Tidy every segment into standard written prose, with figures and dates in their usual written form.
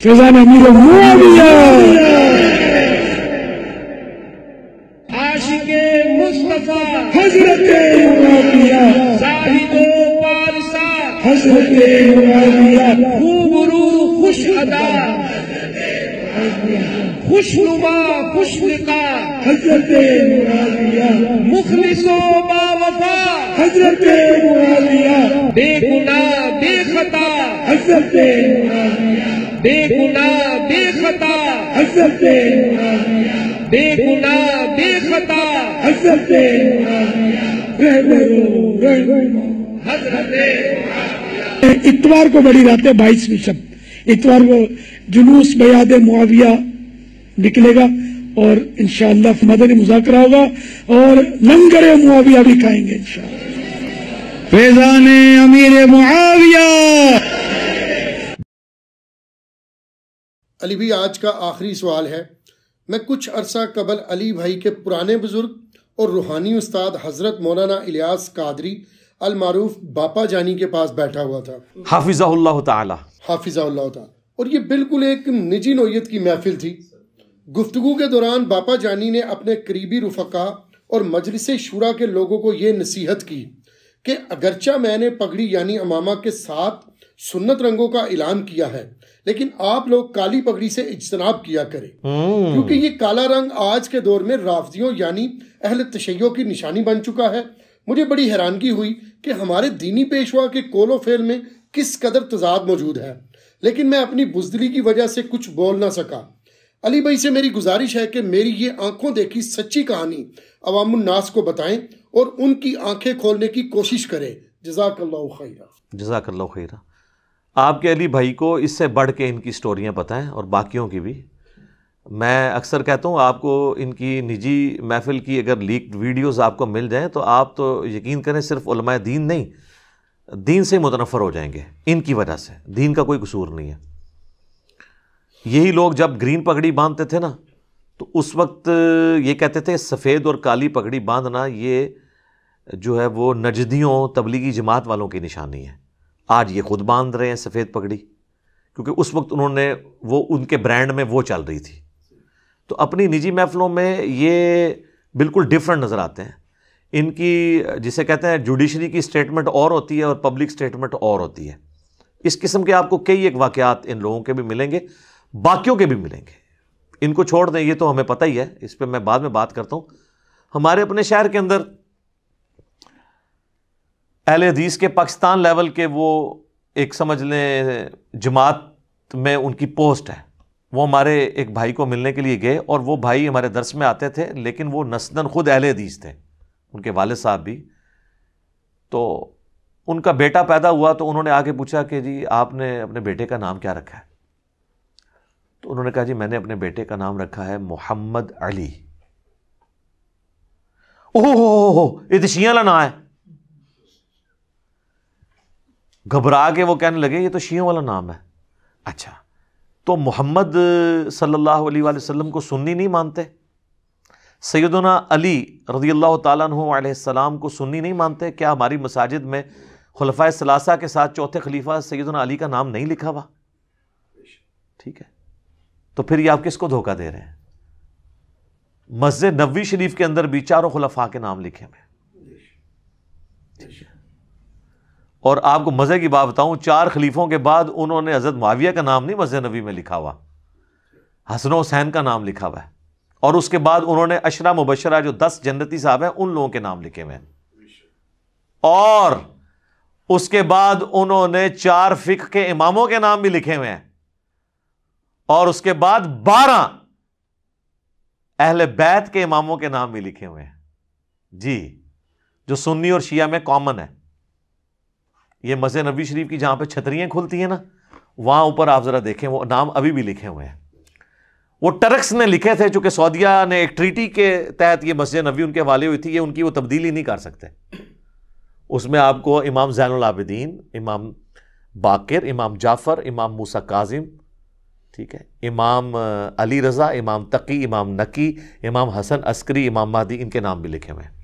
فیضان امیر معاویہ عاشق مصطفیٰ حضرت معاویہ زاہد و پارسا حضرت معاویہ خوب رو خوش ادا خوش نما خوش لقا حضرت معاویہ مخلص و باوفا حضرت معاویہ بے گناہ بے خطا حضرت معاویہ بے گناہ بے خطا حضرت معاویہ بے گناہ بے خطا حضرت حضرت اتوار کو بڑی رات ہے 22ویں شب اتوار کو جلوس بیعت معاویہ نکلے گا اور انشاءاللہ مدنی مذاکرہ ہوگا اور لنگر معاویہ بھی کھائیں گے انشاءاللہ. فیضان امیر معاویہ. علی بھائی آج کا آخری سوال ہے. میں کچھ عرصہ قبل علی بھائی کے پرانے بزرگ اور روحانی استاد حضرت مولانا الیاس قادری المعروف باپا جانی کے پاس بیٹھا ہوا تھا حافظہ اللہ تعالی. حافظہ اللہ تعالی. اور یہ بالکل ایک نجی نوعیت کی محفل تھی. گفتگو کے دوران باپا جانی نے اپنے قریبی رفقا اور مجلس شورا کے لوگوں کو یہ نصیحت کی کہ اگرچہ میں نے پگڑی یعنی امامہ کے ساتھ سنت رنگوں کا اعلان کیا ہے لیکن آپ لوگ کالی پگڑی سے اجتناب کیا کریں کیونکہ یہ کالا رنگ آج کے دور میں رافضیوں یعنی اہل تشیع کی نشانی بن چکا ہے. مجھے بڑی حیرانگی ہوئی کہ ہمارے دینی پیشوا کے قول و فعل میں کس قدر تضاد موجود ہے لیکن میں اپنی بزدلی کی وجہ سے کچھ بول نہ سکا. علی بھائی سے میری گزارش ہے کہ میری یہ آنکھوں دیکھی سچی کہانی عوام الناس کو بتائیں اور ان کی آنکھیں کھولنے کی کوشش کریں. جزاک اللہ خیرہ. جزاک اللہ خیرہ. آپ کے علی بھائی کو اس سے بڑھ کے ان کی سٹوریاں پتہ ہیں اور باقیوں کی بھی. میں اکثر کہتا ہوں آپ کو ان کی نجی محفل کی اگر لیکڈ ویڈیوز آپ کو مل جائیں تو آپ تو یقین کریں صرف علماء دین نہیں دین سے متنفر ہو جائیں گے ان کی وجہ سے. دین کا کوئی قصور نہیں ہے. یہی لوگ جب گرین پگڑی باندھتے تھے نا تو اس وقت یہ کہتے تھے سفید اور کالی پگڑی باندھنا یہ جو ہے وہ نجدیوں تبلیغی جماعت والوں کی نشانی ہے. آج یہ خود باندھ رہے ہیں سفید پگڑی کیونکہ اس وقت انہوں نے وہ ان کے برانڈ میں وہ چل رہی تھی. تو اپنی نجی محفلوں میں یہ بالکل ڈیفرنٹ نظر آتے ہیں. ان کی جسے کہتے ہیں جوڈیشری کی سٹیٹمنٹ اور ہوتی ہے اور پبلک سٹیٹمنٹ اور ہوتی ہے. اس قسم کے آپ کو کئی ایک واقعات ان لوگوں کے بھی ملیں گے باقیوں کے بھی ملیں گے. ان کو چھوڑ دیں یہ تو ہمیں پتہ ہی ہے اس پہ میں بعد میں بات کرتا ہوں. ہمارے اپنے شہر کے اندر اہل حدیث کے پاکستان لیول کے وہ ایک سمجھ لیں جماعت میں ان کی پوسٹ ہے. وہ ہمارے ایک بھائی کو ملنے کے لیے گئے اور وہ بھائی ہمارے درس میں آتے تھے لیکن وہ نسلاً خود اہل حدیث تھے ان کے والد صاحب بھی. تو ان کا بیٹا پیدا ہوا تو انہوں نے آ کے پوچھا کہ جی آپ نے اپنے بیٹے کا نام کیا رکھا ہے؟ تو انہوں نے کہا جی میں نے اپنے بیٹے کا نام رکھا ہے محمد علی. اوہ یہ تو شیعہ والا نام ہے. گھبرا کے وہ کہنے لگے یہ تو شیعوں والا نام ہے. اچھا تو محمد صلی اللہ علیہ وآلہ وسلم کو سنی نہیں مانتے؟ سیدنا علی رضی اللہ تعالیٰ عنہ علیہ السلام کو سنی نہیں مانتے؟ کیا ہماری مساجد میں خلفائے ثلاثہ کے ساتھ چوتھے خلیفہ سیدنا علی کا نام نہیں لکھا ہوا؟ ٹھیک ہے تو پھر یہ آپ کس کو دھوکہ دے رہے ہیں؟ مسجد نبوی شریف کے اندر بھی چاروں خلفاء کے نام لکھے ہوئے. اور آپ کو مزے کی بات بتاؤں 4 خلیفوں کے بعد انہوں نے حضرت معاویہ کا نام نہیں مسجد نبوی میں لکھا ہوا, حسن و حسین کا نام لکھا ہوا ہے. اور اس کے بعد انہوں نے عشرہ مبشرہ جو 10 جنتی صاحب ہیں ان لوگوں کے نام لکھے ہوئے ہیں. اور اس کے بعد انہوں نے 4 فقہ کے اماموں کے نام بھی لکھے ہوئے ہیں. اور اس کے بعد 12 اہل بیت کے اماموں کے نام بھی لکھے ہوئے ہیں جی, جو سنی اور شیعہ میں کامن ہے. یہ مسجد نبوی شریف کی جہاں پہ چھتریاں کھلتی ہیں نا وہاں اوپر آپ ذرا دیکھیں وہ نام ابھی بھی لکھے ہوئے ہیں. وہ ٹرکس نے لکھے تھے چونکہ سعودیہ نے ایک ٹریٹی کے تحت یہ مسجد نبوی ان کے حوالے ہوئی تھی, یہ ان کی وہ تبدیلی نہیں کر سکتے. اس میں آپ کو امام زین العابدین, امام باقر, امام جعفر, امام موسیٰ کاظم, ٹھیک ہے, امام علی رضا, امام تقی, امام نقی, امام حسن عسکری, امام مہدی, ان کے نام بھی لکھے ہوئے ہیں.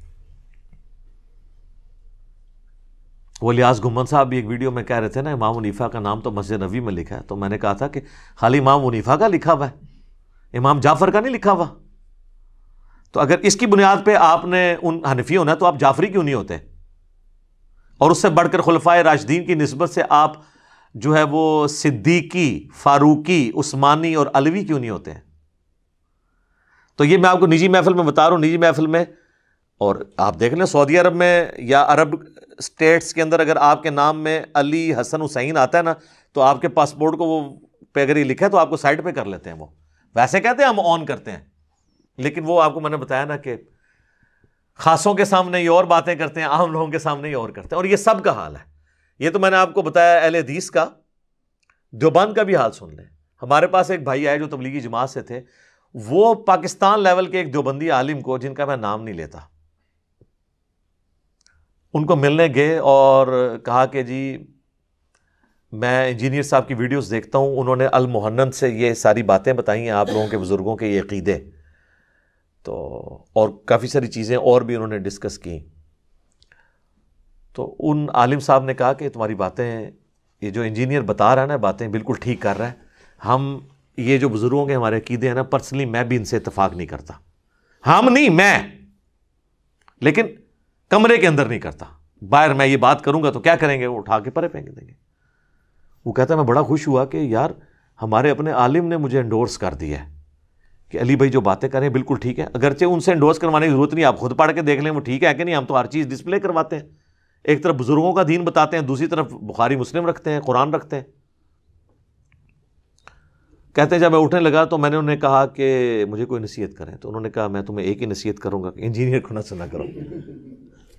وہ الیاس گھمن صاحب بھی ایک ویڈیو میں کہہ رہے تھے نا امام حنیفہ کا نام تو مسجد نبوی میں لکھا ہے، تو میں نے کہا تھا کہ خالی امام حنیفہ کا لکھا ہوا ہے، امام جعفر کا نہیں لکھا ہوا. تو اگر اس کی بنیاد پہ آپ نے ان حنفی ہونا ہے تو آپ جعفری کیوں نہیں ہوتے؟ اور اس سے بڑھ کر خلفائے راشدین کی نسبت سے آپ جو ہے وہ صدیقی، فاروقی، عثمانی اور علوی کیوں نہیں ہوتے ہیں؟ تو یہ میں آپ کو نجی محفل میں بتا رہا ہوں، نجی محفل میں. اور آپ دیکھ لیں سعودی عرب میں یا عرب اسٹیٹس کے اندر اگر آپ کے نام میں علی، حسن، حسین آتا ہے نا تو آپ کے پاسپورٹ کو وہ پہ اگر یہ لکھا ہے تو آپ کو سائڈ پہ کر لیتے ہیں. وہ ویسے کہتے ہیں ہم آن کرتے ہیں، لیکن وہ آپ کو میں نے بتایا نا کہ خاصوں کے سامنے یہ اور باتیں کرتے ہیں، عام لوگوں کے سامنے یہ اور کرتے ہیں. اور یہ سب کا حال ہے. یہ تو میں نے آپ کو بتایا اہل حدیث کا. دیوبند کا بھی حال سن لیں. ہمارے پاس ایک بھائی آئے جو تبلیغی جماعت سے تھے، وہ پاکستان لیول کے ایک دیوبندی عالم کو، جن کا میں نام نہیں لیتا، ان کو ملنے گئے اور کہا کہ جی میں انجینئر صاحب کی ویڈیوز دیکھتا ہوں، انہوں نے المحنن سے یہ ساری باتیں بتائی ہیں، آپ لوگوں کے بزرگوں کے یہ عقیدے، تو اور کافی ساری چیزیں اور بھی انہوں نے ڈسکس کی. تو ان عالم صاحب نے کہا کہ تمہاری باتیں، یہ جو انجینئر بتا رہا ہے نا باتیں بالکل ٹھیک کر رہا ہے. ہم یہ جو بزرگوں کے ہمارے عقیدے ہیں نا، پرسنلی میں بھی ان سے اتفاق نہیں کرتا. ہم نہیں، میں، لیکن کمرے کے اندر نہیں کرتا. باہر میں یہ بات کروں گا تو کیا کریں گے؟ وہ اٹھا کے پرے پھینک دیں گے. وہ کہتا ہے میں بڑا خوش ہوا کہ یار ہمارے اپنے عالم نے مجھے انڈورس کر دیا ہے کہ علی بھائی جو باتیں کریں بالکل ٹھیک ہے. اگرچہ ان سے انڈورس کروانے کی ضرورت نہیں، آپ خود پڑھ کے دیکھ لیں وہ ٹھیک ہے کہ نہیں. ہم تو ہر چیز ڈسپلے کرواتے ہیں. ایک طرف بزرگوں کا دین بتاتے ہیں، دوسری طرف بخاری مسلم رکھتے ہیں، قرآن رکھتے ہیں. کہتے ہیں جب میں اٹھنے لگا تو میں نے انہیں کہا کہ مجھے کوئی نصیحت کریں. تو انہوں نے کہا میں تمہیں ایک ہی نصیحت کروں گا کہ انجینئر کو نہ سنا کرو.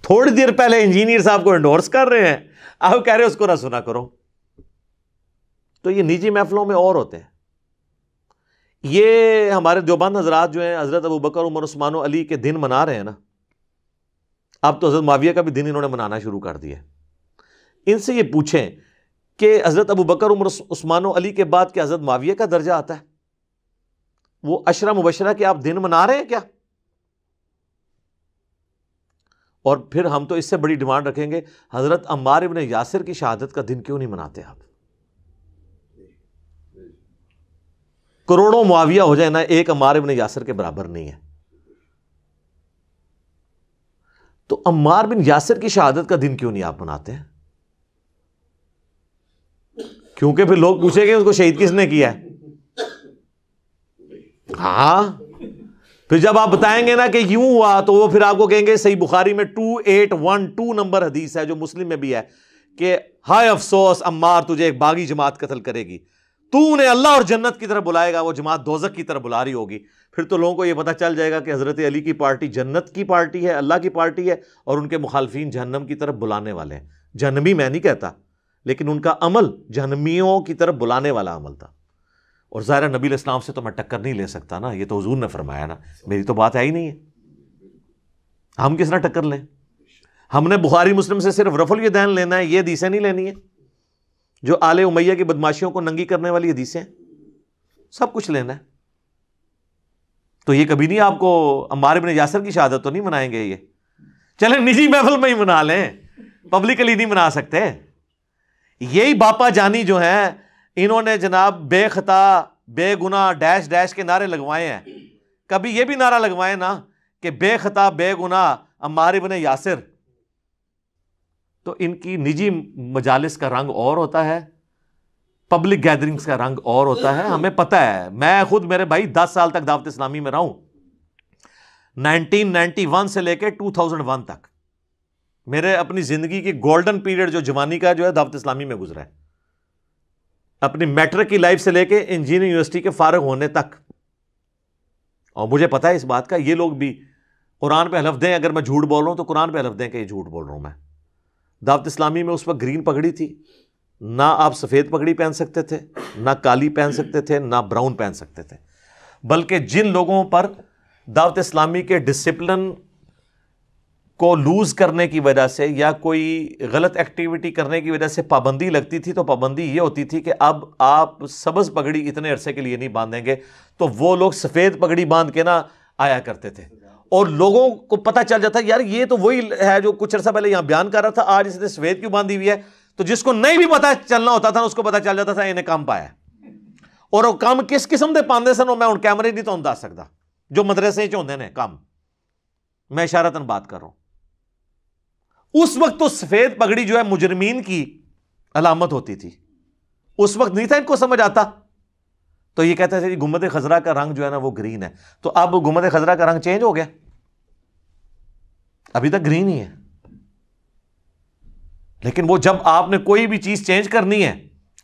تھوڑی دیر پہلے انجینئر صاحب کو انڈورس کر رہے ہیں، آپ کہہ رہے ہیں اس کو نہ سنا کرو. تو یہ نجی محفلوں میں اور ہوتے ہیں. یہ ہمارے دیوبند حضرات جو ہیں حضرت ابوبکر، عمر، عثمان و علی کے دن منا رہے ہیں نا، اب تو حضرت معاویہ کا بھی دن انہوں نے منانا شروع کر دیا. ان سے یہ پوچھیں کہ حضرت ابوبکر، عمر، عثمان و علی کے بعد کیا حضرت معاویہ کا درجہ آتا ہے؟ وہ عشرہ مبشرہ کے آپ دن منا رہے ہیں کیا؟ اور پھر ہم تو اس سے بڑی ڈیمانڈ رکھیں گے، حضرت عمار ابن یاسر کی شہادت کا دن کیوں نہیں مناتے آپ؟ کروڑوں معاویہ ہو جائے نا، ایک عمار ابن یاسر کے برابر نہیں ہے. تو عمار بن یاسر کی شہادت کا دن کیوں نہیں آپ مناتے ہیں؟ کیونکہ پھر لوگ پوچھیں گے اس کو شہید کس نے کیا ہے. ہاں، پھر جب آپ بتائیں گے نا کہ یوں ہوا تو وہ پھر آپ کو کہیں گے صحیح بخاری میں 2812 نمبر حدیث ہے، جو مسلم میں بھی ہے، کہ ہائے افسوس عمار، تجھے ایک باغی جماعت قتل کرے گی، تو انہیں اللہ اور جنت کی طرف بلائے گا، وہ جماعت دوزخ کی طرف بلا رہی ہوگی. پھر تو لوگوں کو یہ پتہ چل جائے گا کہ حضرت علی کی پارٹی جنت کی پارٹی ہے، اللہ کی پارٹی ہے، اور ان کے مخالفین جہنم کی طرف بلانے والے ہیں. جہنمی میں نہیں کہتا، لیکن ان کا عمل جہنمیوں کی طرف بلانے والا عمل تھا. اور ظاہر نبی علیہ السلام سے تو میں ٹکر نہیں لے سکتا نا، یہ تو حضور نے فرمایا نا، میری تو بات ہے ہی نہیں ہے. ہم کس طرح ٹکر لیں؟ ہم نے بخاری مسلم سے صرف رفع الیدین لینا ہے، یہ حدیثیں نہیں لینی ہے جو آل امیہ کی بدماشیوں کو ننگی کرنے والی حدیثیں، سب کچھ لینا ہے. تو یہ کبھی نہیں آپ کو عمار بن یاسر کی شہادت تو نہیں منائیں گے. یہ چلیں نجی محفل میں ہی منا لیں، پبلکلی نہیں منا سکتے. یہی باپا جانی جو ہیں، انہوں نے جناب بے خطا، بے گناہ، ڈیش ڈیش کے نعرے لگوائے ہیں. کبھی یہ بھی نعرہ لگوائے نا کہ بے خطا، بے گناہ عمار بن یاسر. تو ان کی نجی مجالس کا رنگ اور ہوتا ہے، پبلک گیدرنگز کا رنگ اور ہوتا ہے. ہمیں پتہ ہے، میں خود میرے بھائی 10 سال تک دعوت اسلامی میں رہا ہوں، 1991 سے لے کے 2001 تک. میرے اپنی زندگی کی گولڈن پیریڈ جو جوانی کا جو ہے دعوت اسلامی میں گزرا ہے، اپنی میٹرک کی لائف سے لے کے انجینئرنگ یونیورسٹی کے فارغ ہونے تک. اور مجھے پتا ہے اس بات کا، یہ لوگ بھی قرآن پہ حلف دیں اگر میں جھوٹ بول رہا ہوں تو قرآن پہ حلف دیں کہ یہ جھوٹ بول رہا ہوں. میں دعوت اسلامی میں اس وقت گرین پگڑی تھی، نہ آپ سفید پگڑی پہن سکتے تھے، نہ کالی پہن سکتے تھے، نہ براؤن پہن سکتے تھے. بلکہ جن لوگوں پر دعوت اسلامی کے ڈسپلن کو لوز کرنے کی وجہ سے یا کوئی غلط ایکٹیویٹی کرنے کی وجہ سے پابندی لگتی تھی، تو پابندی یہ ہوتی تھی کہ اب آپ سبز پگڑی اتنے عرصے کے لیے نہیں باندھیں گے، تو وہ لوگ سفید پگڑی باندھ کے نہ آیا کرتے تھے. اور لوگوں کو پتہ چل جاتا ہے یار یہ تو وہی ہے جو کچھ عرصہ پہلے یہاں بیان کر رہا تھا, آج اس نے سفید کیوں باندھی ہوئی ہے. تو جس کو نہیں بھی پتا چلنا ہوتا تھا اس کو پتا چل جاتا تھا انہیں کم پایا, اور وہ کم کس قسم دے پاندے سن میں ان کیمرے نہیں تو دس سکتا, جو مدرسے چ ہوندے نے کم, میں اشارتاً بات کر رہا ہوں. اس وقت تو سفید پگڑی جو ہے مجرمین کی علامت ہوتی تھی, اس وقت نہیں تھا ان کو سمجھ آتا. تو یہ کہتے تھے گنبد خضرا کا رنگ جو ہے نا وہ گرین ہے, تو اب گنبد خضرا کا رنگ چینج ہو گیا, ابھی تک گرین ہی ہے. لیکن وہ جب آپ نے کوئی بھی چیز چینج کرنی ہے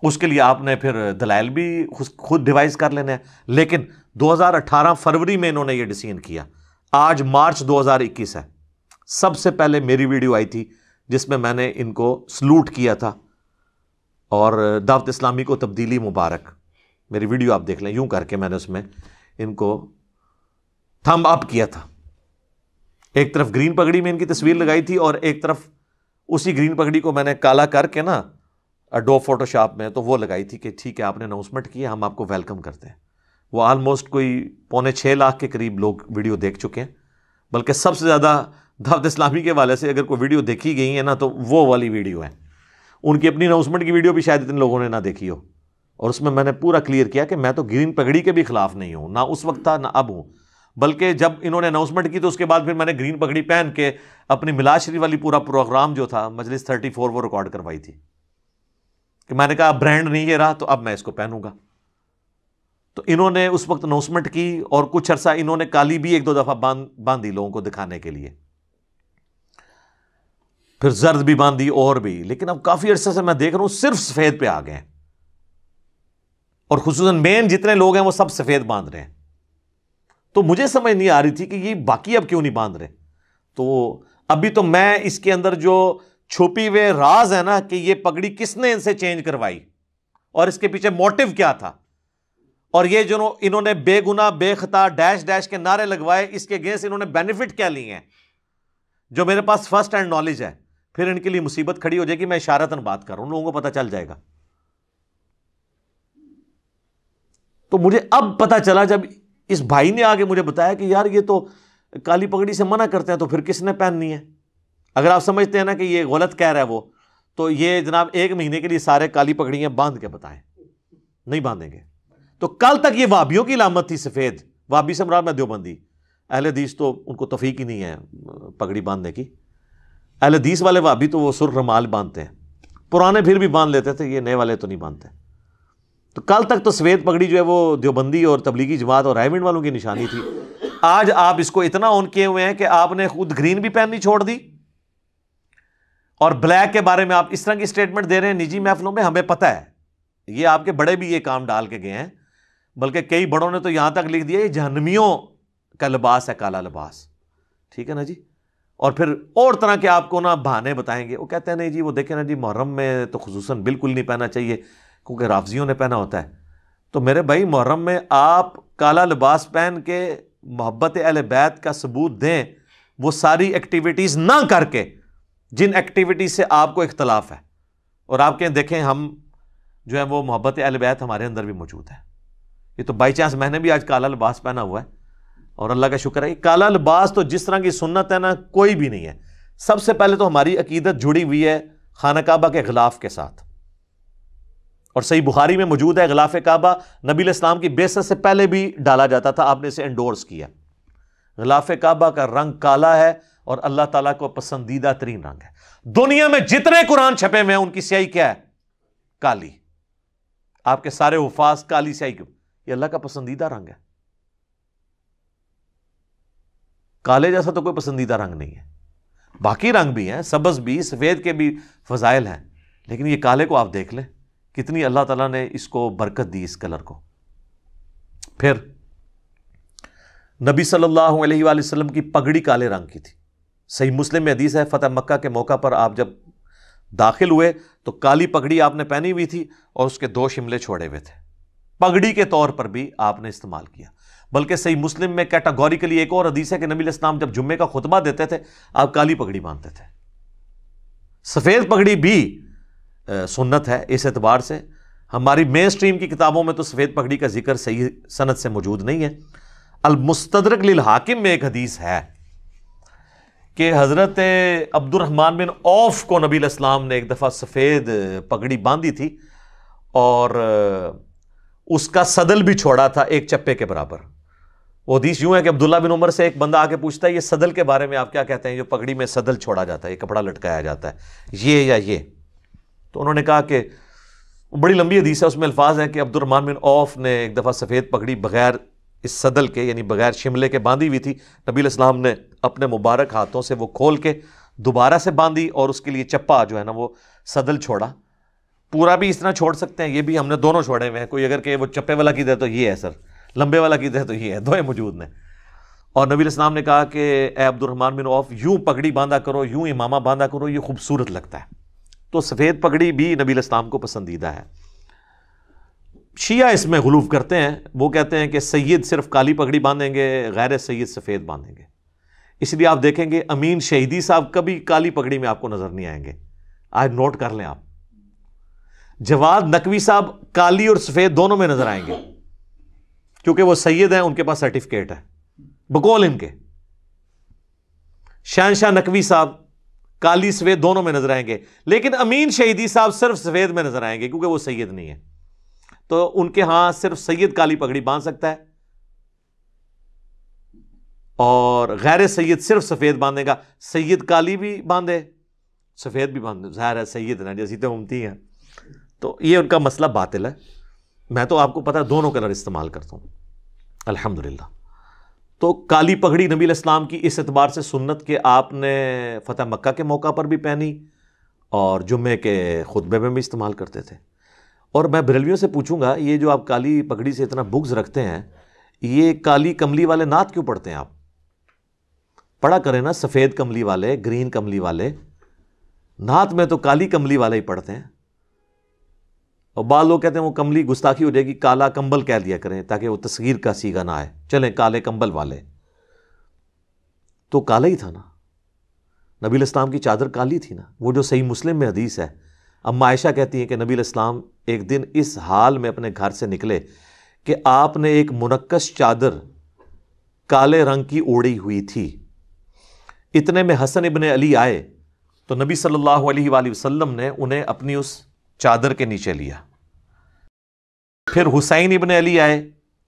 اس کے لیے آپ نے پھر دلائل بھی خود ڈیوائز کر لینے ہیں. لیکن 2018 فروری میں انہوں نے یہ ڈیسیژن کیا, آج مارچ 2021 ہے. سب سے پہلے میری ویڈیو آئی تھی جس میں میں نے ان کو سلوٹ کیا تھا اور دعوت اسلامی کو تبدیلی مبارک, میری ویڈیو آپ دیکھ لیں, یوں کر کے میں نے اس میں ان کو تھم اپ کیا تھا. ایک طرف گرین پگڑی میں ان کی تصویر لگائی تھی اور ایک طرف اسی گرین پگڑی کو میں نے کالا کر کے نا اڈوب فوٹو شاپ میں تو وہ لگائی تھی کہ ٹھیک ہے آپ نے اناؤنسمنٹ کی, ہم آپ کو ویلکم کرتے ہیں. وہ آلموسٹ کوئی 6.25 لاکھ کے قریب لوگ ویڈیو دیکھ چکے ہیں, بلکہ سب سے زیادہ دعوت اسلامی کے والے سے اگر کوئی ویڈیو دیکھی گئی ہے نا تو وہ والی ویڈیو ہے. ان کی اپنی اناؤنسمنٹ کی ویڈیو بھی شاید اتنے لوگوں نے نہ دیکھی ہو, اور اس میں میں نے پورا کلیئر کیا کہ میں تو گرین پگڑی کے بھی خلاف نہیں ہوں, نہ اس وقت تھا نہ اب ہوں. بلکہ جب انہوں نے اناؤنسمنٹ کی تو اس کے بعد پھر میں نے گرین پگڑی پہن کے اپنی میلاد شریف والی پورا پروگرام جو تھا مجلس 34 وہ ریکارڈ کروائی تھی, کہ میں نے کہا برانڈ نہیں یہ رہا تو اب میں اس کو پہنوں گا. تو انہوں نے اس وقت اناؤنسمنٹ کی اور کچھ عرصہ انہوں نے کالی بھی 1-2 دفعہ باندھی لوگوں کو دکھانے کے لیے, پھر زرد بھی باندھی اور بھی. لیکن اب کافی عرصے سے میں دیکھ رہا ہوں صرف سفید پہ آ گئے ہیں, اور خصوصاً مین جتنے لوگ ہیں وہ سب سفید باندھ رہے ہیں. تو مجھے سمجھ نہیں آ رہی تھی کہ یہ باقی اب کیوں نہیں باندھ رہے. تو ابھی تو میں اس کے اندر جو چھپی ہوئے راز ہے نا کہ یہ پگڑی کس نے ان سے چینج کروائی اور اس کے پیچھے موٹیو کیا تھا, اور یہ جو انہوں نے بے گناہ بے خطا ڈیش ڈیش کے نعرے لگوائے, اس کے اگینسٹ انہوں نے بینیفٹ کیا لیے ہیں, جو میرے پاس فرسٹ ہینڈ نالج ہے. پھر ان کے لیے مصیبت کھڑی ہو جائے گی, میں اشارتاً بات کر رہا ہوں, لوگوں کو پتہ چل جائے گا. تو مجھے اب پتہ چلا جب اس بھائی نے آگے مجھے بتایا کہ یار یہ تو کالی پگڑی سے منع کرتے ہیں, تو پھر کس نے پہننی ہے؟ اگر آپ سمجھتے ہیں نا کہ یہ غلط کہہ رہا ہے وہ, تو یہ جناب 1 مہینے کے لیے سارے کالی پگڑیاں باندھ کے بتائیں, نہیں باندھیں گے. تو کل تک یہ وہابیوں کی علامت تھی سفید, وہابی سے مراد میں دیوبندی, اہل حدیث تو ان کو توفیق ہی نہیں ہے پگڑی باندھنے کی. اہل حدیث والے وہابی تو وہ سر رمال باندھتے ہیں, پرانے پھر بھی باندھ لیتے تھے, یہ نئے والے تو نہیں باندھتے. تو کل تک تو سفید پگڑی جو ہے وہ دیوبندی اور تبلیغی جماعت اور رائے ونڈ والوں کی نشانی تھی. آج آپ اس کو اتنا آن کیے ہوئے ہیں کہ آپ نے خود گرین بھی پہننی چھوڑ دی, اور بلیک کے بارے میں آپ اس طرح کی سٹیٹمنٹ دے رہے ہیں نجی محفلوں میں. ہمیں پتہ ہے یہ آپ کے بڑے بھی یہ کام ڈال کے گئے ہیں, بلکہ کئی بڑوں نے تو یہاں تک لکھ دیا یہ جہنمیوں کا لباس ہے, کالا لباس. ٹھیک ہے نا جی. اور پھر اور طرح کے آپ کو نا بہانے بتائیں گے, وہ کہتے ہیں نہیں جی وہ دیکھیں نا جی محرم میں تو خصوصاً بالکل نہیں پہننا چاہیے کیونکہ رافضیوں نے پہنا ہوتا ہے. تو میرے بھائی محرم میں آپ کالا لباس پہن کے محبت اہل بیت کا ثبوت دیں, وہ ساری ایکٹیویٹیز نہ کر کے جن ایکٹیویٹیز سے آپ کو اختلاف ہے, اور آپ کہیں دیکھیں ہم جو ہے وہ محبت اہل بیت ہمارے اندر بھی موجود ہے. یہ تو بائی چانس میں نے بھی آج کالا لباس پہنا ہوا ہے, اور اللہ کا شکر ہے. کالا لباس تو جس طرح کی سنت ہے نا کوئی بھی نہیں ہے. سب سے پہلے تو ہماری عقیدت جڑی ہوئی ہے خانہ کعبہ کے غلاف کے ساتھ, اور صحیح بخاری میں موجود ہے غلاف کعبہ نبی علیہ السلام کی بعثت سے پہلے بھی ڈالا جاتا تھا, آپ نے اسے انڈورس کیا. غلاف کعبہ کا رنگ کالا ہے اور اللہ تعالیٰ کو پسندیدہ ترین رنگ ہے. دنیا میں جتنے قرآن چھپے ہوئے ہیں ان کی سیاہی کیا ہے؟ کالی. آپ کے سارے حفاظ کالی سیاہی کیوں؟ یہ اللہ کا پسندیدہ رنگ ہے. کالے جیسا تو کوئی پسندیدہ رنگ نہیں ہے. باقی رنگ بھی ہیں, سبز بھی, سفید کے بھی فضائل ہیں, لیکن یہ کالے کو آپ دیکھ لیں کتنی اللہ تعالیٰ نے اس کو برکت دی اس کلر کو. پھر نبی صلی اللہ علیہ وآلہ وسلم کی پگڑی کالے رنگ کی تھی. صحیح مسلم میں حدیث ہے فتح مکہ کے موقع پر آپ جب داخل ہوئے تو کالی پگڑی آپ نے پہنی ہوئی تھی اور اس کے 2 شملے چھوڑے ہوئے تھے. پگڑی کے طور پر بھی آپ نے استعمال کیا. بلکہ صحیح مسلم میں کیٹاگوریکلی ایک اور حدیث ہے کہ نبی علیہ السلام جب جمعے کا خطبہ دیتے تھے آپ کالی پگڑی باندھتے تھے. سفید پگڑی بھی سنت ہے اس اعتبار سے. ہماری مین سٹریم کی کتابوں میں تو سفید پگڑی کا ذکر صحیح سند سے موجود نہیں ہے. المستدرک للحاکم میں ایک حدیث ہے کہ حضرت عبد الرحمن بن عوف کو نبی علیہ السلام نے ایک دفعہ سفید پگڑی باندھی تھی اور اس کا صدل بھی چھوڑا تھا ایک چپے کے برابر. وہ حدیث یوں ہے کہ عبداللہ بن عمر سے ایک بندہ آ کے پوچھتا ہے یہ صدل کے بارے میں آپ کیا کہتے ہیں, جو پگڑی میں صدل چھوڑا جاتا ہے, یہ کپڑا لٹکایا جاتا ہے, یہ یا یہ؟ تو انہوں نے کہا کہ بڑی لمبی حدیث ہے, اس میں الفاظ ہیں کہ عبد الرحمن بن عوف نے ایک دفعہ سفید پگڑی بغیر اس صدل کے یعنی بغیر شملے کے باندھی ہوئی تھی. نبی علیہ السلام نے اپنے مبارک ہاتھوں سے وہ کھول کے دوبارہ سے باندھی اور اس کے لیے چپا جو ہے نا وہ صدل چھوڑا. پورا بھی اس طرح چھوڑ سکتے ہیں, یہ بھی ہم نے دونوں چھوڑے ہوئے ہیں. کوئی اگر کہ وہ چپے والا کی دے تو یہ ہے سر, لمبے والا کی دے تو یہ ہے, دوئے موجود نے. اور نبی علیہ السلام نے کہا کہ اے عبد الرحمن بن عوف یوں پگڑی باندھا کرو, یوں امامہ باندھا کرو, یہ خوبصورت لگتا ہے. تو سفید پگڑی بھی نبی علیہ السلام کو پسندیدہ ہے. شیعہ اس میں غلو کرتے ہیں, وہ کہتے ہیں کہ سید صرف کالی پگڑی باندھیں گے, غیر سید سفید باندھیں گے. اس لیے آپ دیکھیں گے امین شہیدی صاحب کبھی کالی پگڑی میں آپ کو نظر نہیں آئیں گے. آج نوٹ کر لیں آپ. جواد نقوی صاحب کالی اور سفید دونوں میں نظر آئیں گے کیونکہ وہ سید ہیں, ان کے پاس سرٹیفکیٹ ہے بقول ان کے. شہنشاہ نقوی صاحب کالی سفید دونوں میں نظر آئیں گے, لیکن امین شہیدی صاحب صرف سفید میں نظر آئیں گے کیونکہ وہ سید نہیں ہے. تو ان کے ہاں صرف سید کالی پگڑی باندھ سکتا ہے اور غیر سید صرف سفید باندھے گا. سید کالی بھی باندھے سفید بھی باندھے, ظاہر ہے سید نا جیسی تو امتی ہیں, تو یہ ان کا مسئلہ باطل ہے. میں تو آپ کو پتہ ہے دونوں کلر استعمال کرتا ہوں الحمدللہ. تو کالی پگڑی نبی علیہ السلام کی اس اعتبار سے سنت کہ آپ نے فتح مکہ کے موقع پر بھی پہنی اور جمعے کے خطبے میں بھی استعمال کرتے تھے. اور میں بریلویوں سے پوچھوں گا یہ جو آپ کالی پگڑی سے اتنا بغض رکھتے ہیں, یہ کالی کملی والے نعت کیوں پڑھتے ہیں؟ آپ پڑھا کریں نا, سفید کملی والے, گرین کملی والے. نعت میں تو کالی کملی والے ہی پڑھتے ہیں. اور بعض لوگ کہتے ہیں وہ کملی گستاخی ہو جائے گی, کالا کمبل کہہ دیا کریں تاکہ وہ تصغیر کا سیگا نہ آئے. چلیں کالے کمبل والے, تو کالا ہی تھا نا. نبی علیہ السلام کی چادر کالی تھی نا, وہ جو صحیح مسلم میں حدیث ہے. اما عائشہ کہتی ہیں کہ نبی علیہ السلام ایک دن اس حال میں اپنے گھر سے نکلے کہ آپ نے ایک منقش چادر کالے رنگ کی اوڑھی ہوئی تھی. اتنے میں حسن ابن علی آئے تو نبی صلی اللہ علیہ وآلہ وسلم نے انہیں اپنی اس چادر کے نیچے لیا. پھر حسین ابن علی آئے,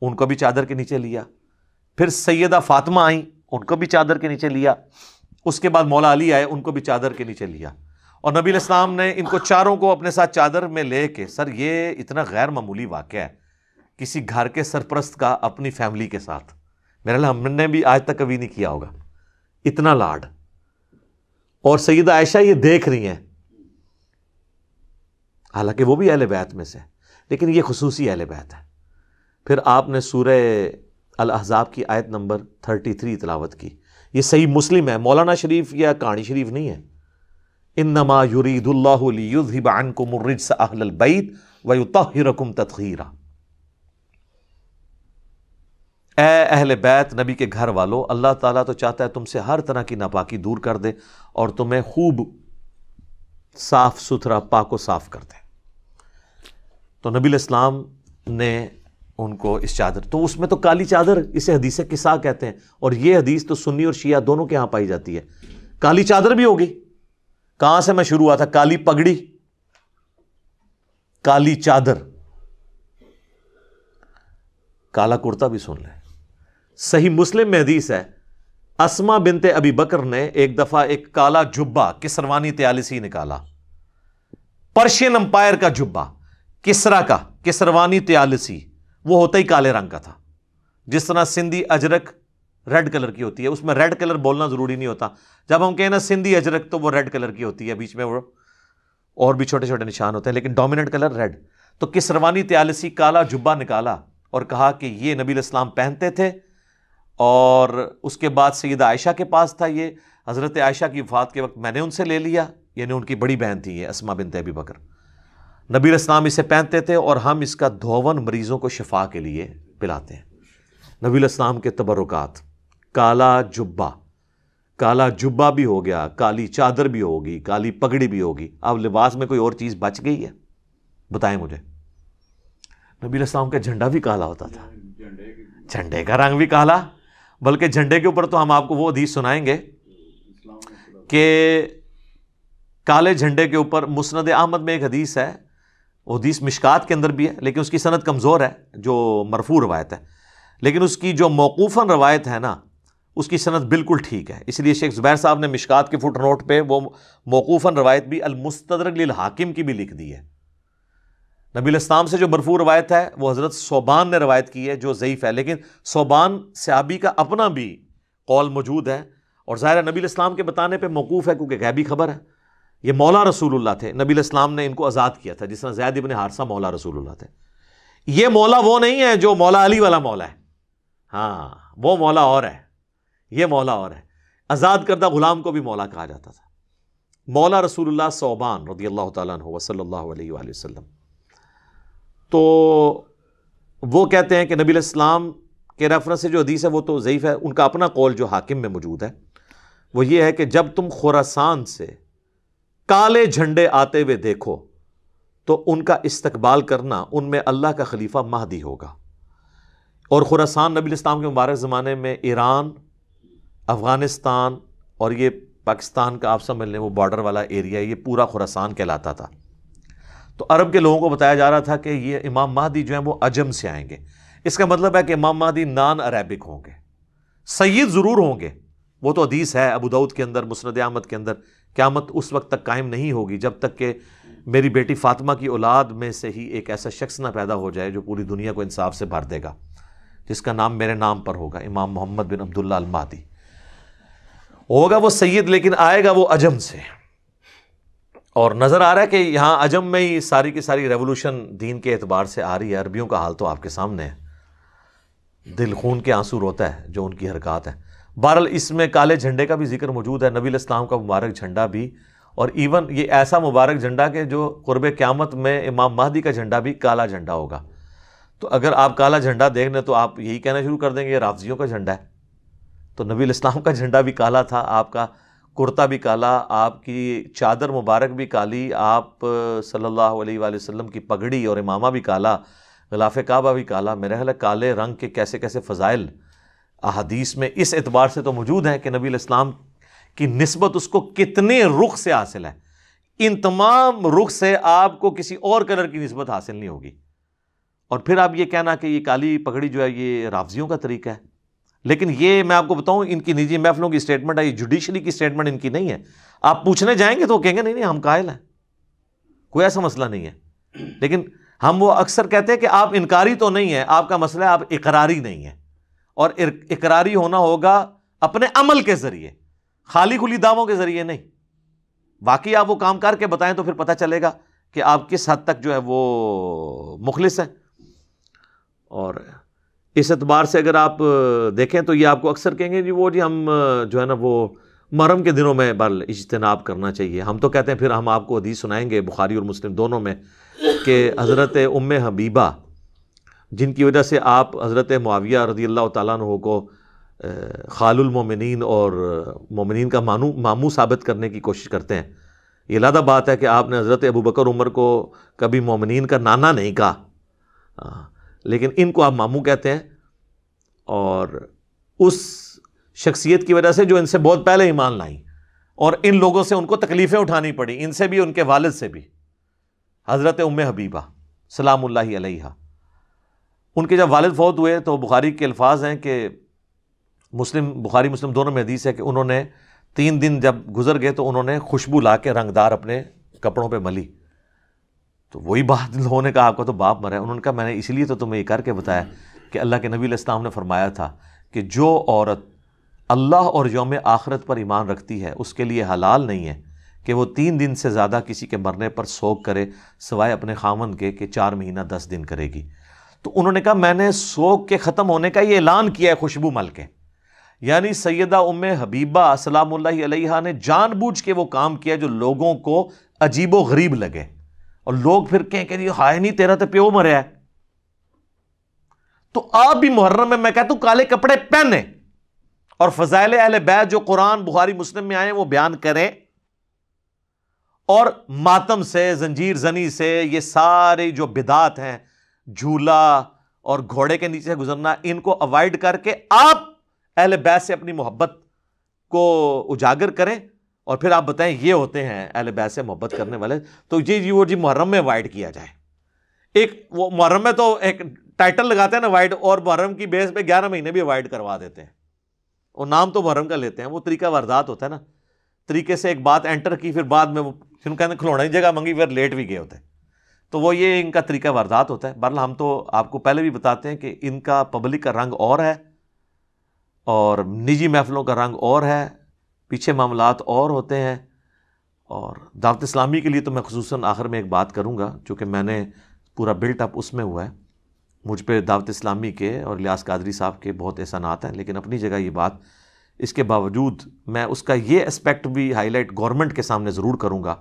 ان کو بھی چادر کے نیچے لیا. پھر سیدہ فاطمہ آئیں, ان کو بھی چادر کے نیچے لیا. اس کے بعد مولا علی آئے, ان کو بھی چادر کے نیچے لیا. اور نبی علیہ السلام نے ان کو چاروں کو اپنے ساتھ چادر میں لے کے, سر یہ اتنا غیر معمولی واقعہ ہے کسی گھر کے سرپرست کا اپنی فیملی کے ساتھ. میرے لیے ہم نے بھی آج تک کبھی نہیں کیا ہوگا اتنا لاڈ. اور سیدہ عائشہ یہ دیکھ رہی ہیں, حالانکہ وہ بھی اہل بیت میں سے, لیکن یہ خصوصی اہل بیت ہے. پھر آپ نے سورہ الاحزاب کی آیت نمبر 33 تلاوت کی. یہ صحیح مسلم ہے, مولانا شریف یا کہانی شریف نہیں ہے. انما یرید اللہ لیذھب عنکم الرجس اہل البیت ویطہرکم تطہیرا. اے اہل بیت, نبی کے گھر والو, اللہ تعالیٰ تو چاہتا ہے تم سے ہر طرح کی ناپاکی دور کر دے اور تمہیں خوب صاف ستھرا پاک و صاف کر دے. تو نبی علیہ السلام نے ان کو اس چادر, تو اس میں تو کالی چادر, اسے حدیث قصا کہتے ہیں. اور یہ حدیث تو سنی اور شیعہ دونوں کے ہاں پائی جاتی ہے. کالی چادر بھی ہوگی. کہاں سے میں شروع ہوا تھا؟ کالی پگڑی, کالی چادر, کالا کرتا بھی سن لیں. صحیح مسلم میں حدیث ہے, اسما بنت ابی بکر نے ایک دفعہ ایک کالا جبہ کسروانی طیالسی نکالا. پرشین امپائر کا جبہ, کسرا کا, کسروانی طیالسی, وہ ہوتا ہی کالے رنگ کا تھا. جس طرح سندھی اجرک ریڈ کلر کی ہوتی ہے, اس میں ریڈ کلر بولنا ضروری نہیں ہوتا. جب ہم کہیں نا سندھی اجرک تو وہ ریڈ کلر کی ہوتی ہے, بیچ میں وہ اور بھی چھوٹے چھوٹے نشان ہوتے ہیں, لیکن ڈومیننٹ کلر ریڈ. تو کسروانی طیالسی کالا جبہ نکالا اور کہا کہ یہ نبی علیہ السلام پہنتے تھے. اور اس کے بعد سیدہ عائشہ کے پاس تھا یہ. حضرت عائشہ کی وفات کے وقت میں نے ان سے لے لیا, یعنی ان کی بڑی بہن تھی یہ اسما بنت ابی بکر. نبی علیہ السلام اسے پہنتے تھے اور ہم اس کا دھون مریضوں کو شفا کے لیے پلاتے ہیں. نبی علیہ السلام کے تبرکات, کالا جبہ, کالا جبہ بھی ہو گیا, کالی چادر بھی ہوگی, کالی پگڑی بھی ہوگی. اب لباس میں کوئی اور چیز بچ گئی ہے؟ بتائیں مجھے. نبی علیہ السلام کا جھنڈا بھی کالا ہوتا تھا, جھنڈے کا رنگ بھی کالا. بلکہ جھنڈے کے اوپر تو ہم آپ کو وہ حدیث سنائیں گے کہ کالے جھنڈے کے اوپر مسند احمد میں ایک حدیث ہے، وہ حدیث مشکات کے اندر بھی ہے لیکن اس کی سند کمزور ہے جو مرفوع روایت ہے، لیکن اس کی جو موقوفاً روایت ہے نا اس کی سند بالکل ٹھیک ہے. اس لیے شیخ زبیر صاحب نے مشکات کے فٹ نوٹ پہ وہ موقوفاً روایت بھی المستدرک للحاکم کی بھی لکھ دی ہے. نبی الاسلام سے جو مرفوع روایت ہے وہ حضرت ثوبان نے روایت کی ہے جو ضعیف ہے، لیکن ثوبان صحابی کا اپنا بھی قول موجود ہے، اور ظاہر نبی الاسلام کے بتانے پہ موقوف ہے کیونکہ غیبی خبر ہے. یہ مولا رسول اللہ تھے، نبی الاسلام نے ان کو آزاد کیا تھا، جس طرح زید ابن حارثہ مولا رسول اللہ تھے. یہ مولا وہ نہیں ہے جو مولا علی والا مولا ہے، ہاں وہ مولا اور ہے، یہ مولا اور ہے. آزاد کردہ غلام کو بھی مولا کہا جاتا تھا. مولا رسول اللہ ثوبان رضی اللہ تعالیٰ عنہ وصلی اللہ علیہ وآلہ وسلم. تو وہ کہتے ہیں کہ نبی الاسلام کے ریفرنس سے جو حدیث ہے وہ تو ضعیف ہے. ان کا اپنا قول جو حاکم میں موجود ہے وہ یہ ہے کہ جب تم خراسان سے کالے جھنڈے آتے ہوئے دیکھو تو ان کا استقبال کرنا، ان میں اللہ کا خلیفہ مہدی ہوگا. اور خراسان نبی الاسلام کے مبارک زمانے میں ایران، افغانستان اور یہ پاکستان کا آپ سمجھ لیں وہ بارڈر والا ایریا، یہ پورا خراسان کہلاتا تھا. تو عرب کے لوگوں کو بتایا جا رہا تھا کہ یہ امام مہدی جو ہیں وہ عجم سے آئیں گے. اس کا مطلب ہے کہ امام مہدی نان عربک ہوں گے، سید ضرور ہوں گے. وہ تو حدیث ہے ابو داؤد کے اندر، مسند احمد کے اندر. قیامت اس وقت تک قائم نہیں ہوگی جب تک کہ میری بیٹی فاطمہ کی اولاد میں سے ہی ایک ایسا شخص نہ پیدا ہو جائے جو پوری دنیا کو انصاف سے بھر دے گا، جس کا نام میرے نام پر ہوگا، امام محمد بن عبداللہ المہدی ہوگا. وہ سید لیکن آئے گا وہ عجم سے. اور نظر آ رہا ہے کہ یہاں عجم میں ہی ساری کی ساری ریولوشن دین کے اعتبار سے آ رہی ہے. عربیوں کا حال تو آپ کے سامنے ہے، دل خون کے آنسو روتا ہے جو ان کی حرکات ہیں. بہرحال اس میں کالے جھنڈے کا بھی ذکر موجود ہے، نبی الاسلام کا مبارک جھنڈا بھی، اور ایون یہ ایسا مبارک جھنڈا کہ جو قرب قیامت میں امام مہدی کا جھنڈا بھی کالا جھنڈا ہوگا. تو اگر آپ کالا جھنڈا دیکھ لیں تو آپ یہی کہنا شروع کر دیں گے یہ رافضیوں کا جھنڈا ہے. تو نبی الاسلام کا جھنڈا بھی کالا تھا، آپ کا کرتا بھی کالا، آپ کی چادر مبارک بھی کالی، آپ صلی اللہ علیہ وآلہ وسلم کی پگڑی اور امامہ بھی کالا، غلاف کعبہ بھی کالا. میرے خیال ہے کالے رنگ کے کیسے کیسے فضائل احادیث میں اس اعتبار سے تو موجود ہیں کہ نبی الاسلام کی نسبت اس کو کتنے رخ سے حاصل ہے. ان تمام رخ سے آپ کو کسی اور کلر کی نسبت حاصل نہیں ہوگی. اور پھر آپ یہ کہنا کہ یہ کالی پگڑی جو ہے یہ رافضیوں کا طریقہ ہے. لیکن یہ میں آپ کو بتاؤں ان کی نجی محفلوں کی اسٹیٹمنٹ ہے، یہ جوڈیشری کی اسٹیٹمنٹ ان کی نہیں ہے. آپ پوچھنے جائیں گے تو وہ کہیں گے نہیں نہیں ہم قائل ہیں، کوئی ایسا مسئلہ نہیں ہے. لیکن ہم وہ اکثر کہتے ہیں کہ آپ انکاری تو نہیں ہیں، آپ کا مسئلہ ہے آپ اقراری نہیں ہیں. اور اقراری ہونا ہوگا اپنے عمل کے ذریعے، خالی کھلی دعووں کے ذریعے نہیں. واقعی آپ وہ کام کر کے بتائیں تو پھر پتہ چلے گا کہ آپ کس حد تک جو ہے وہ مخلص ہیں. اور اس اعتبار سے اگر آپ دیکھیں تو یہ آپ کو اکثر کہیں گے جی وہ جی ہم جو ہے نا وہ محرم کے دنوں میں بل اجتناب کرنا چاہیے. ہم تو کہتے ہیں پھر ہم آپ کو حدیث سنائیں گے بخاری اور مسلم دونوں میں کہ حضرت ام حبیبہ جن کی وجہ سے آپ حضرت معاویہ رضی اللہ تعالیٰ عنہ کو خال المومنین اور مومنین کا ماموں ثابت کرنے کی کوشش کرتے ہیں. یہ علیحدہ بات ہے کہ آپ نے حضرت ابو بکر عمر کو کبھی مومنین کا نانا نہیں کہا، لیکن ان کو آپ ماموں کہتے ہیں. اور اس شخصیت کی وجہ سے جو ان سے بہت پہلے ایمان لائیں اور ان لوگوں سے ان کو تکلیفیں اٹھانی پڑی، ان سے بھی ان کے والد سے بھی، حضرت ام حبیبہ سلام اللہ علیہا. ان کے جب والد فوت ہوئے تو بخاری کے الفاظ ہیں کہ بخاری مسلم دونوں میں حدیث ہے کہ انہوں نے 3 دن جب گزر گئے تو انہوں نے خوشبو لا کے رنگدار اپنے کپڑوں پہ ملی. تو وہی بات لوگوں نے کہا آپ کا تو باپ مرا ہے. انہوں نے کہا میں نے اس لیے تو تمہیں یہ کر کے بتایا کہ اللہ کے نبی علیہ السلام نے فرمایا تھا کہ جو عورت اللہ اور یوم آخرت پر ایمان رکھتی ہے اس کے لیے حلال نہیں ہے کہ وہ 3 دن سے زیادہ کسی کے مرنے پر سوگ کرے سوائے اپنے خاوند کے کہ 4 مہینہ 10 دن کرے گی. تو انہوں نے کہا میں نے سوگ کے ختم ہونے کا یہ اعلان کیا ہے خوشبو مل کے. یعنی سیدہ ام حبیبہ سلام اللہ علیہا نے جان بوجھ کے وہ کام کیا جو لوگوں کو عجیب و غریب لگے اور لوگ پھر کہیں کہ ہائے نہیں تیرا تو پیو مریا ہے. تو آپ بھی محرم میں کہتا ہوں کالے کپڑے پہنے اور فضائل اہل بیت جو قرآن بخاری مسلم میں آئے وہ بیان کریں، اور ماتم سے زنجیر زنی سے یہ سارے جو بدعات ہیں جھولا اور گھوڑے کے نیچے گزرنا ان کو اوائڈ کر کے آپ اہل بیت سے اپنی محبت کو اجاگر کریں اور پھر آپ بتائیں یہ ہوتے ہیں اہل بیت سے محبت کرنے والے، تو وہ محرم میں اوائڈ کیا جائے. ایک وہ محرم میں تو ایک ٹائٹل لگاتے ہیں نا اوائڈ، اور محرم کی بیس پہ 11 مہینے بھی اوائڈ کروا دیتے ہیں، اور نام تو محرم کا لیتے ہیں. وہ طریقہ واردات ہوتا ہے نا، طریقے سے ایک بات انٹر کی، پھر بعد میں وہ کہتے ہیں کھلونے کی جگہ منگی، پھر لیٹ بھی گئے ہوتے ہیں. تو وہ یہ ان کا طریقہ واردات ہوتا ہے. بہرحال ہم تو آپ کو پہلے بھی بتاتے ہیں کہ ان کا پبلک کا رنگ اور ہے اور نجی محفلوں کا رنگ اور ہے، پیچھے معاملات اور ہوتے ہیں. اور دعوت اسلامی کے لیے تو میں خصوصاً آخر میں ایک بات کروں گا، چونکہ میں نے پورا بلٹ اپ اس میں ہوا ہے. مجھ پہ دعوت اسلامی کے اور الیاس قادری صاحب کے بہت احسانات ہیں، لیکن اپنی جگہ یہ بات، اس کے باوجود میں اس کا یہ اسپیکٹ بھی ہائی لائٹ گورنمنٹ کے سامنے ضرور کروں گا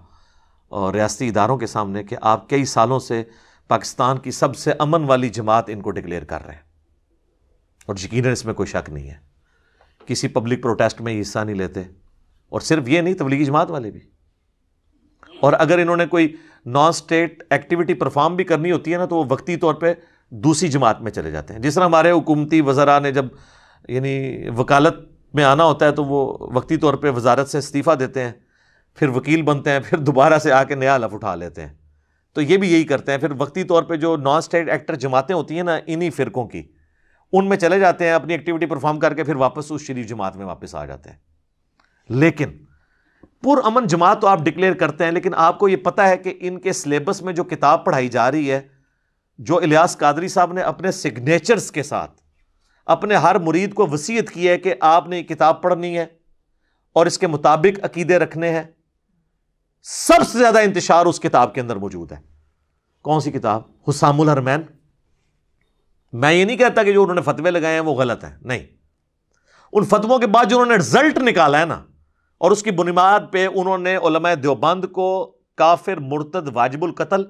اور ریاستی اداروں کے سامنے، کہ آپ کئی سالوں سے پاکستان کی سب سے امن والی جماعت ان کو ڈکلیئر کر رہے ہیں، اور یقیناً اس میں کوئی شک نہیں ہے. کسی پبلک پروٹیسٹ میں حصہ نہیں لیتے، اور صرف یہ نہیں، تبلیغی جماعت والے بھی. اور اگر انہوں نے کوئی نان سٹیٹ ایکٹیویٹی پرفارم بھی کرنی ہوتی ہے نا، تو وہ وقتی طور پہ دوسری جماعت میں چلے جاتے ہیں. جس طرح ہمارے حکومتی وزراء نے جب وکالت میں آنا ہوتا ہے تو وہ وقتی طور پہ وزارت سے استعفیٰ دیتے ہیں، پھر وکیل بنتے ہیں، پھر دوبارہ سے آ کے نیا حلف اٹھا لیتے ہیں. تو یہ بھی یہی کرتے ہیں. پھر وقتی طور پہ جو نان سٹیٹ ایکٹر جماعتیں ہوتی ہیں نا انہی فرقوں کی، ان میں چلے جاتے ہیں، اپنی ایکٹیویٹی پرفارم کر کے پھر واپس اس شریف جماعت میں واپس آ جاتے ہیں. لیکن پر امن جماعت تو آپ ڈکلیئر کرتے ہیں، لیکن آپ کو یہ پتہ ہے کہ ان کے سلیبس میں جو کتاب پڑھائی جا رہی ہے، جو الیاس قادری صاحب نے اپنے سگنیچرز کے ساتھ اپنے ہر مرید کو وصیت کی ہے کہ آپ نے یہ کتاب پڑھنی ہے اور اس کے مطابق عقیدے رکھنے ہیں، سب سے زیادہ انتشار اس کتاب کے اندر موجود ہے. کون سی کتاب؟ حسام الحرمین. میں یہ نہیں کہتا کہ جو انہوں نے فتوے لگائے ہیں وہ غلط ہیں، نہیں. ان فتووں کے بعد جو انہوں نے رزلٹ نکالا ہے نا، اور اس کی بنیاد پہ انہوں نے علماء دیوبند کو کافر، مرتد، واجب القتل،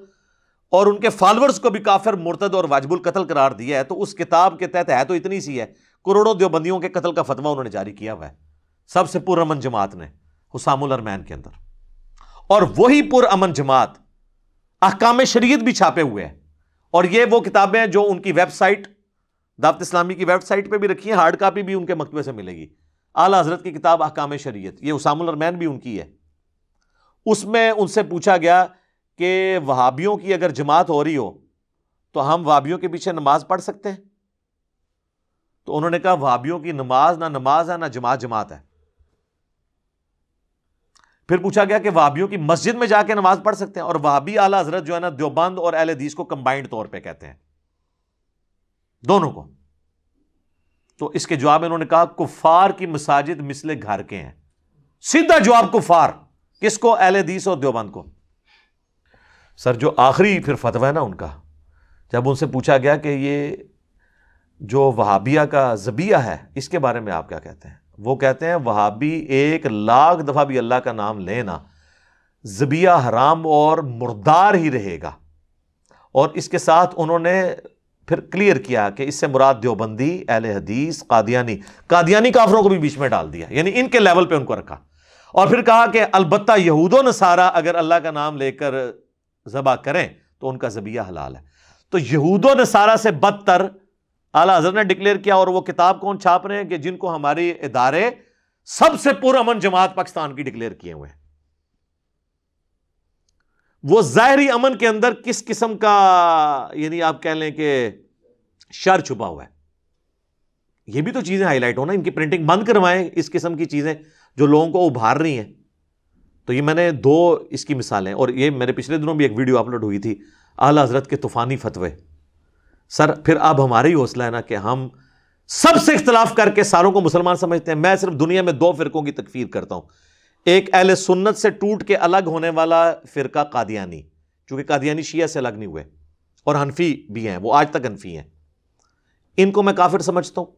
اور ان کے فالورز کو بھی کافر، مرتد اور واجب القتل قرار دیا ہے. تو اس کتاب کے تحت ہے تو اتنی سی ہے، کروڑوں دیوبندیوں کے قتل کا فتویٰ انہوں نے جاری کیا ہوا ہے سب سے پرامن جماعت نے، حسام الحرمین کے اندر. اور وہی پرامن جماعت احکام شریعت بھی چھاپے ہوئے ہیں. اور یہ وہ کتابیں جو ان کی ویب سائٹ، دعوت اسلامی کی ویب سائٹ پہ بھی رکھی ہیں، ہارڈ کاپی بھی ان کے مکتبے سے ملے گی. اعلیٰ حضرت کی کتاب احکام شریعت، یہ حسام الحرمین بھی ان کی ہے. اس میں ان سے پوچھا گیا کہ وہابیوں کی اگر جماعت ہو رہی ہو تو ہم وہابیوں کے پیچھے نماز پڑھ سکتے ہیں؟ تو انہوں نے کہا وہابیوں کی نماز نہ نماز ہے، نہ جماعت ہے. پھر پوچھا گیا کہ وہابیوں کی مسجد میں جا کے نماز پڑھ سکتے ہیں؟ اور وہابی اعلیٰ حضرت جو ہے نا دیوبند اور اہل حدیث کو کمبائنڈ طور پہ کہتے ہیں، دونوں کو. تو اس کے جواب میں انہوں نے کہا کفار کی مساجد مثل گھر کے ہیں. سیدھا جواب کفار. کس کو؟ اہل حدیث اور دیوبند کو. سر جو آخری پھر فتویٰ ہے نا ان کا، جب ان سے پوچھا گیا کہ یہ جو وہابیہ کا ذبیحہ ہے اس کے بارے میں آپ کیا کہتے ہیں؟ وہ کہتے ہیں وہابی 1,00,000 دفعہ بھی اللہ کا نام لینا، ذبیحہ حرام اور مردار ہی رہے گا. اور اس کے ساتھ انہوں نے پھر کلیئر کیا کہ اس سے مراد دیوبندی، اہل حدیث، قادیانی کافروں کو بھی بیچ میں ڈال دیا، یعنی ان کے لیول پہ ان کو رکھا. اور پھر کہا کہ البتہ یہود و نصارہ اگر اللہ کا نام لے کر ذبح کریں تو ان کا ذبیحہ حلال ہے. تو یہود و نصارہ سے بدتر اعلیٰ حضرت نے ڈکلیئر کیا. اور وہ کتاب کون چھاپ رہے ہیں؟ کہ جن کو ہماری ادارے سب سے پرامن جماعت پاکستان کی ڈکلیئر کیے ہوئے ہیں. وہ ظاہری امن کے اندر کس قسم کا آپ کہہ لیں کہ شر چھپا ہوا ہے. یہ بھی تو چیزیں ہائی لائٹ ہونا، ان کی پرنٹنگ بند کروائیں اس قسم کی چیزیں جو لوگوں کو ابھار رہی ہیں. تو یہ میں نے 2 اس کی مثالیں، اور یہ میرے پچھلے دنوں بھی ایک ویڈیو اپلوڈ ہوئی تھی اعلیٰ حضرت کے طوفانی فتوے. سر پھر اب ہمارا ہی حوصلہ ہے نا کہ ہم سب سے اختلاف کر کے ساروں کو مسلمان سمجھتے ہیں. میں صرف دنیا میں 2 فرقوں کی تکفیر کرتا ہوں. ایک اہل سنت سے ٹوٹ کے الگ ہونے والا فرقہ قادیانی، چونکہ قادیانی شیعہ سے الگ نہیں ہوئے، اور حنفی بھی ہیں، وہ آج تک حنفی ہیں، ان کو میں کافر سمجھتا ہوں.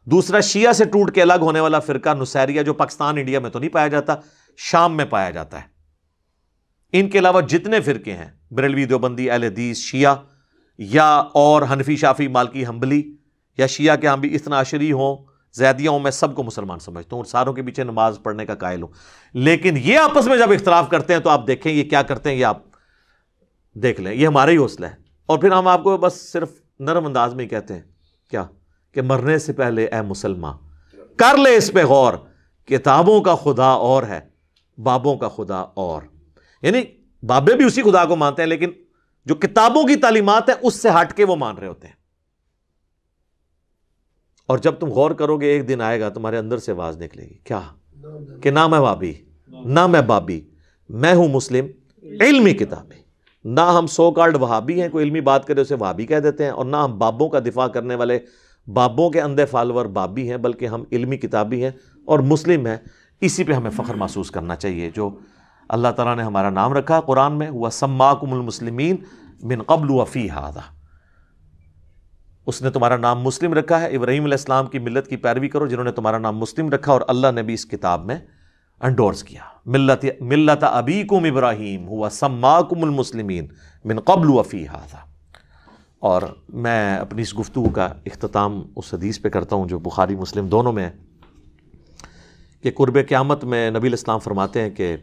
دوسرا شیعہ سے ٹوٹ کے الگ ہونے والا فرقہ نصیریہ، جو پاکستان انڈیا میں تو نہیں پایا جاتا، شام میں پایا جاتا ہے. ان کے علاوہ جتنے فرقے ہیں، بریلوی، دیوبندی، اہل حدیث، شیعہ یا اور حنفی، شافعی، مالکی، حنبلی، یا شیعہ کے ہم بھی اثنا عشری ہوں، زیدیہ ہوں، میں سب کو مسلمان سمجھتا ہوں اور ساروں کے پیچھے نماز پڑھنے کا قائل ہوں. لیکن یہ آپس میں جب اختلاف کرتے ہیں تو آپ دیکھیں یہ کیا کرتے ہیں، یہ آپ دیکھ لیں. یہ ہمارا ہی حوصلہ ہے. اور پھر ہم آپ کو بس صرف نرم انداز میں ہی کہتے ہیں کیا کہ مرنے سے پہلے اے مسلمان کر لے اس پہ غور، کتابوں کا خدا اور ہے بابوں کا خدا اور، یعنی بابے بھی اسی خدا کو مانتے ہیں لیکن جو کتابوں کی تعلیمات ہیں اس سے ہٹ کے وہ مان رہے ہوتے ہیں. اور جب تم غور کرو گے ایک دن آئے گا تمہارے اندر سے آواز نکلے گی کیا کہ نہ میں وابی نہ میں بابی، میں ہوں مسلم علمی کتابی. نہ ہم سو کالڈ وہابی ہیں، کوئی علمی بات کرے اسے وہابی کہہ دیتے ہیں، اور نہ ہم بابوں کا دفاع کرنے والے بابوں کے اندھے فالور بابی ہیں، بلکہ ہم علمی کتابی ہیں اور مسلم ہیں. اسی پہ ہمیں فخر محسوس کرنا چاہیے جو اللہ تعالیٰ نے ہمارا نام رکھا قرآن میں، وَسَمَّاكُمُ الْمُسْلِمِينَ مِنْ قَبْلُ وَفِي هَذَا. اس نے تمہارا نام مسلم رکھا ہے. ابراہیم علیہ السلام کی ملت کی پیروی کرو جنہوں نے تمہارا نام مسلم رکھا، اور اللہ نے بھی اس کتاب میں انڈورس کیا. ملت ابیکم ابراہیم هو سماکم المسلمین من قبل وفی ھذا. اور میں اپنی اس گفتگو کا اختتام اس حدیث پہ کرتا ہوں جو بخاری مسلم دونوں میں ہے کہ قرب قیامت میں نبی علیہ السلام فرماتے ہیں کہ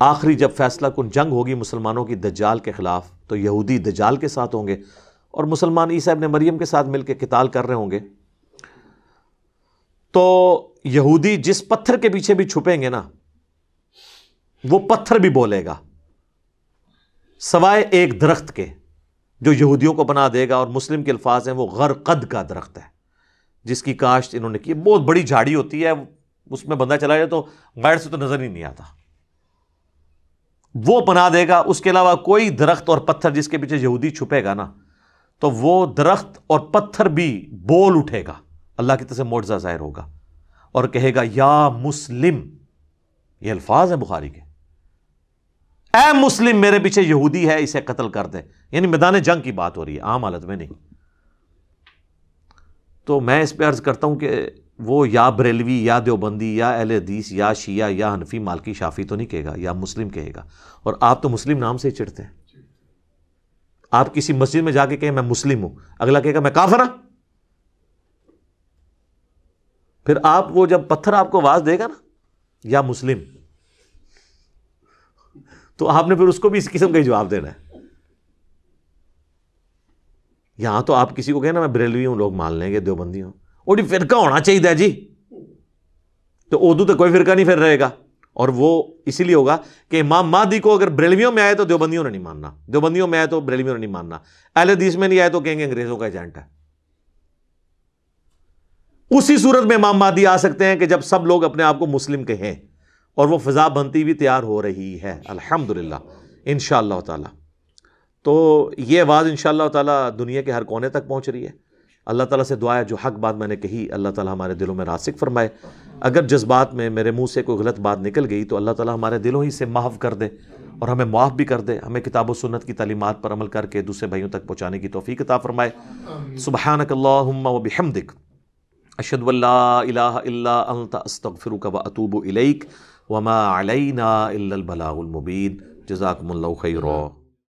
آخری جب فیصلہ کن جنگ ہوگی مسلمانوں کی دجال کے خلاف تو یہودی دجال کے ساتھ ہوں گے اور مسلمان عیسیٰ ابن مریم کے ساتھ مل کے قتال کر رہے ہوں گے. تو یہودی جس پتھر کے پیچھے بھی چھپیں گے نا وہ پتھر بھی بولے گا سوائے ایک درخت کے جو یہودیوں کو بنا دے گا. اور مسلم کے الفاظ ہیں وہ غرقد کا درخت ہے جس کی کاشت انہوں نے کی. بہت بڑی جھاڑی ہوتی ہے، اس میں بندہ چلا جائے تو غیر سے تو نظر ہی نہیں آتا، وہ بنا دے گا. اس کے علاوہ کوئی درخت اور پتھر جس کے پیچھے یہودی چھپے گا نا تو وہ درخت اور پتھر بھی بول اٹھے گا، اللہ کی طرف سے معجزہ ظاہر ہوگا اور کہے گا یا مسلم. یہ الفاظ ہیں بخاری کے، اے مسلم میرے پیچھے یہودی ہے اسے قتل کر دے. یعنی میدان جنگ کی بات ہو رہی ہے، عام حالت میں نہیں. تو میں اس پہ عرض کرتا ہوں کہ وہ یا بریلوی یا دیوبندی یا اہل حدیث یا شیعہ یا حنفی مالکی شافی تو نہیں کہے گا، یا مسلم کہے گا. اور آپ تو مسلم نام سے ہی چڑھتے ہیں. آپ کسی مسجد میں جا کے کہیں میں مسلم ہوں، اگلا کہے گا میں کافر ہوں. پھر آپ وہ جب پتھر آپ کو آواز دے گا نا یا مسلم، تو آپ نے پھر اس کو بھی اس قسم کا ہی جواب دینا ہے. یہاں تو آپ کسی کو کہیں نا میں بریلوی ہوں، لوگ مان لیں گے دیوبندی ہوں، وہ جی فرقہ ہونا چاہیے جی. تو اردو تو کوئی فرقہ نہیں پھر رہے گا. اور وہ اسی لیے ہوگا کہ امام مہدی کو اگر بریلویوں میں آئے تو دیوبندیوں نے نہیں ماننا، دیوبندیوں میں آئے تو بریلویوں نے نہیں ماننا، اہل حدیث میں نہیں آئے تو کہیں گے انگریزوں کا ایجنٹ ہے. اسی صورت میں امام مہدی آ سکتے ہیں کہ جب سب لوگ اپنے آپ کو مسلم کہیں، اور وہ فضا بنتی ہوئی تیار ہو رہی ہے الحمدللہ انشاءاللہ تعالی. تو یہ آواز انشاءاللہ تعالی دنیا کے ہر کونے تک پہنچ رہی ہے. اللہ تعالیٰ سے دعا ہے جو حق بات میں نے کہی اللہ تعالیٰ ہمارے دلوں میں راسخ فرمائے. اگر جذبات میں میرے منہ سے کوئی غلط بات نکل گئی تو اللہ تعالیٰ ہمارے دلوں ہی سے محو کر دے اور ہمیں معاف بھی کر دے. ہمیں کتاب و سنت کی تعلیمات پر عمل کر کے دوسرے بھائیوں تک پہنچانے کی توفیق عطا فرمائے. سبحانک اللہم و بحمدک اشہد ان لا الہ الا انت استغفرک و اتوب الیک وما علینا الا البلاغ المبین. جزاکم اللہ خیرا.